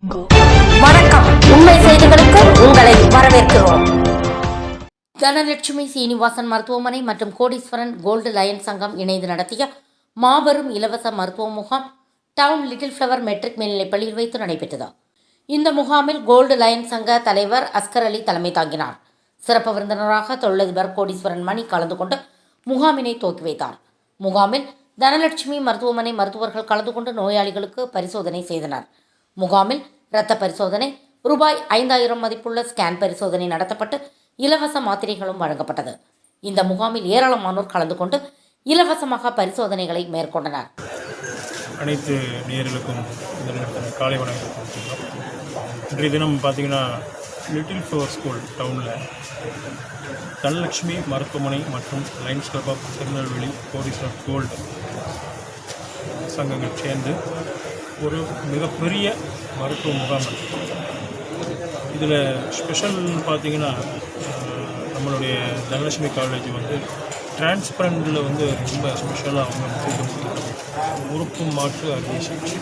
வணக்கம். உண்மை செய்திகளுக்கு உங்களை வரவேற்கிறோம். தனலட்சுமி சீனிவாசன் மருத்துவமனை மற்றும் கோடீஸ்வரன் கோல்டு லயன் சங்கம் இணைந்து நடத்திய மாபெரும் இலவச மருத்துவ முகாம் டவுன் லிட்டில் ஃப்ளவர் மெட்ரிக் மேல்நிலைப்பள்ளியில் வைத்து நடைபெற்றது. இந்த முகாமில் கோல்டு லயன் சங்க தலைவர் அஸ்கர் அலி தலைமை தாங்கினார். சிறப்பு விருந்தினராக தொழிலதிபர் கோடீஸ்வரன் மணி கலந்து கொண்டு முகாமினை துவக்கி வைத்தார். முகாமில் தனலட்சுமி மருத்துவமனை மருத்துவர்கள் கலந்து கொண்டு நோயாளிகளுக்கு பரிசோதனை செய்தனர். முகாமில் இரத்த பரிசோதனை, ரூபாய் 5000 மதிப்புள்ள ஸ்கேன் பரிசோதனை நடத்தப்பட்டு இலவச மாத்திரைகளும் வழங்கப்பட்டது. இந்த முகாமில் ஏராளமானோர் கலந்து கொண்டு இலவசமாக பரிசோதனைகளை மேற்கொண்டனர். அனைத்து நேயர்களுக்கும் காலை வணக்கம். இன்றைய தினம் பார்த்தீங்கன்னா லிட்டில் ஃப்ளவர் ஸ்கூல் டவுனில் தனலட்சுமி மருத்துவமனை மற்றும் Lions club of Tirunelveli Kodeeswaran gold சங்கங்கள் சேர்ந்து ஒரு மிகப்பெரிய மருத்துவ முகாம். இதில் ஸ்பெஷல் பார்த்திங்கன்னா நம்மளுடைய தனலட்சுமி காலேஜ் வந்து டிரான்ஸ்பரண்டில் வந்து ரொம்ப ஸ்பெஷலாக அவங்க முக்கியத்துவம் உறுப்பு மாற்று அறுவை சிகிச்சை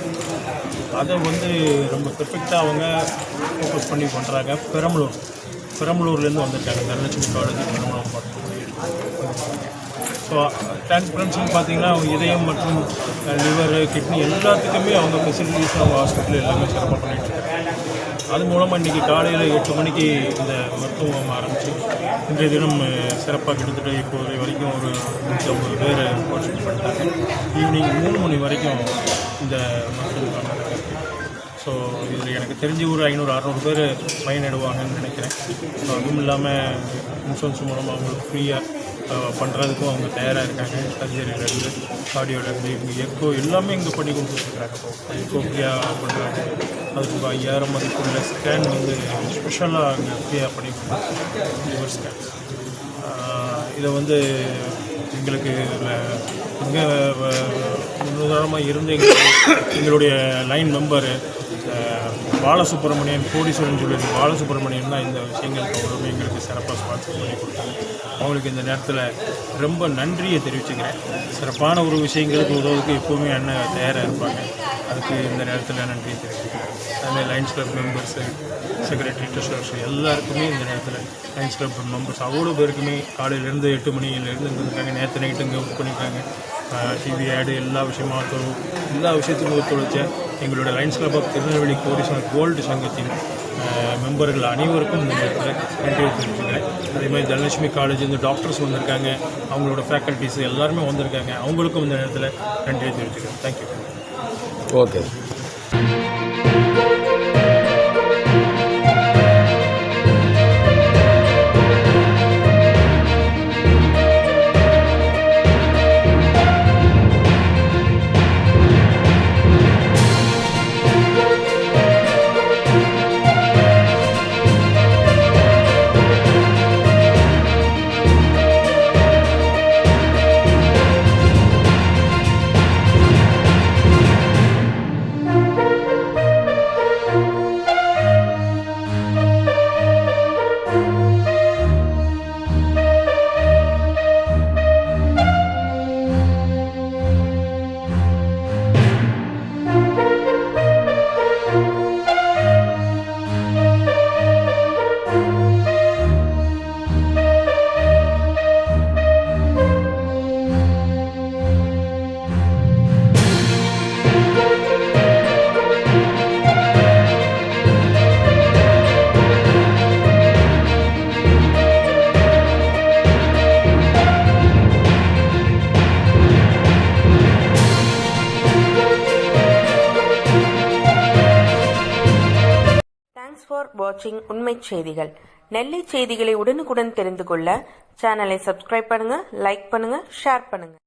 அதை வந்து ரொம்ப பெர்ஃபெக்டாக அவங்க ஃபோக்கஸ் பண்ணி பண்ணுறாங்க. பெரம்பலூர்லேருந்து வந்திருக்காங்க தனலட்சுமி காலேஜ் பெரம்பலூர் மருத்துவமனை. ஸோ டிரான்ஸ்பரன்சின்னு பார்த்தீங்கன்னா இதயம் மற்றும் லிவர், கிட்னி எல்லாத்துக்குமே அவங்க ஃபெசிலிட்டிஸ் அவங்க ஹாஸ்பிட்டல் எல்லாமே சிறப்பாக பண்ணிட்டு இருக்காங்க. அது மூலமாக இன்றைக்கி காலையில் 8 மணிக்கு இந்த மருத்துவம் ஆரம்பித்து இன்றைய தினம் சிறப்பாக கிட்டத்தட்ட இப்போது வரைக்கும் ஒரு 150 பேர் கோச்சிங் பண்ணிட்டாங்க. ஈவினிங் 3 மணி வரைக்கும் இந்த மருத்துவம் நடக்குது. ஸோ இதில் எனக்கு தெரிஞ்சு ஒரு 500-600 பேர் பயனிடுவாங்கன்னு நினைக்கிறேன். ஸோ அதுவும் இல்லாமல் இன்சூரன்ஸ் மூலமாக அவங்களுக்கு ஃப்ரீயாக பண்ணுறதுக்கும் அவங்க தயாராக இருக்காங்க. சர்ஜரியிலேருந்து கார்டியோலேருந்து எக்கோ எல்லாமே இங்கே பண்ணி கொடுத்துட்ருக்காங்க. எக்கோ ஃப்ரீயாக பண்ணுறாங்க. அதுக்கு 5000 மதிப்புள்ள ஸ்கேன் வந்து ஸ்பெஷலாக அங்கே ஃப்ரீயாக பண்ணி கொடுக்குறாங்க. லிவர் ஸ்கேன் இதை வந்து எங்களுக்கு இங்கே முன்னுதாரணமாக இருந்து எங்களுடைய லைன் மெம்பரு பாலசுப்ரமணியன், கோடீஸ்வரன் சொல்லி பாலசுப்ரமணியன் தான் இந்த விஷயங்களுக்கு அவ்வளோமே எங்களுக்கு சிறப்பாக ஸ்பான்சர் பண்ணி கொடுத்தாங்க. அவங்களுக்கு இந்த நேரத்தில் ரொம்ப நன்றியை தெரிவிச்சுக்கிறேன். சிறப்பான ஒரு விஷயங்களுக்கு உதவுக்கு எப்போவுமே அண்ணன் தயாராக இருப்பாங்க. அதுக்கு இந்த நேரத்தில் நன்றியை தெரிவிச்சுக்கிறேன். அதுமாதிரி லைன்ஸ் கிளப் மெம்பர்ஸு, செக்ரட்டரி, ட்ரெஷரர்ஸ் எல்லாருக்குமே இந்த நேரத்தில் லைன்ஸ் கிளப் மெம்பர்ஸ் அவ்வளோ பேருக்குமே காலையிலேருந்து 8 மணியிலேருந்து இருந்திருக்காங்க. நேற்று நைட்டு இங்கே ஒர்க் பண்ணியிருக்காங்க. டிவி ஆடு எல்லா விஷயத்துக்கும் ஒத்துழைச்ச எங்களுடைய lines club of Tirunelveli Kodeeswaran gold சங்கத்தின் மெம்பர்கள் அனைவருக்கும் இந்த நேரத்தில் நன்றியை தெரிவிச்சுக்கிறேன். அதேமாதிரி தனலட்சுமி காலேஜ் இந்த டாக்டர்ஸ் வந்திருக்காங்க, அவங்களோட ஃபேக்கல்ட்டிஸ் எல்லாருமே வந்திருக்காங்க. அவங்களுக்கும் இந்த நேரத்தில் நன்றியை தெரிவிச்சுக்கிறேன். தேங்க்யூ. ஓகே. ஃபார் வாட்சிங் உண்மை செய்திகள். நெல்லை செய்திகளை உடனுக்குடன் தெரிந்து கொள்ள சேனலை சப்ஸ்கிரைப் பண்ணுங்க, லைக் பண்ணுங்க, ஷேர் பண்ணுங்க.